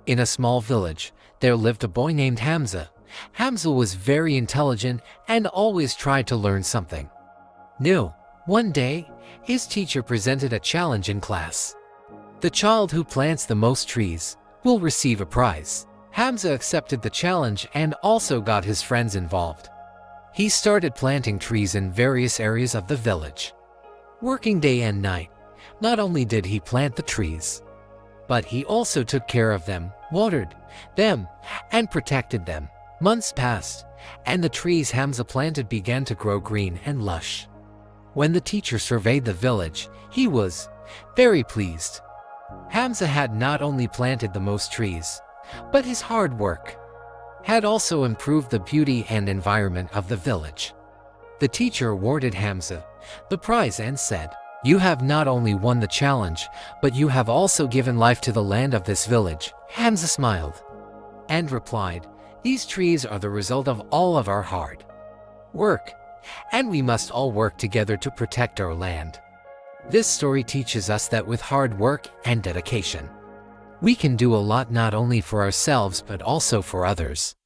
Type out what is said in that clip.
In a small village, there lived a boy named Hamza. Hamza was very intelligent and always tried to learn something new. One day, his teacher presented a challenge in class. The child who plants the most trees will receive a prize. Hamza accepted the challenge and also got his friends involved. He started planting trees in various areas of the village, working day and night. Not only did he plant the trees, but he also took care of them, watered them, and protected them. Months passed, and the trees Hamza planted began to grow green and lush. When the teacher surveyed the village, he was very pleased. Hamza had not only planted the most trees, but his hard work had also improved the beauty and environment of the village. The teacher awarded Hamza the prize and said, "You have not only won the challenge, but you have also given life to the land of this village." Hamza smiled and replied, "These trees are the result of all of our hard work, and we must all work together to protect our land." This story teaches us that with hard work and dedication, we can do a lot not only for ourselves but also for others.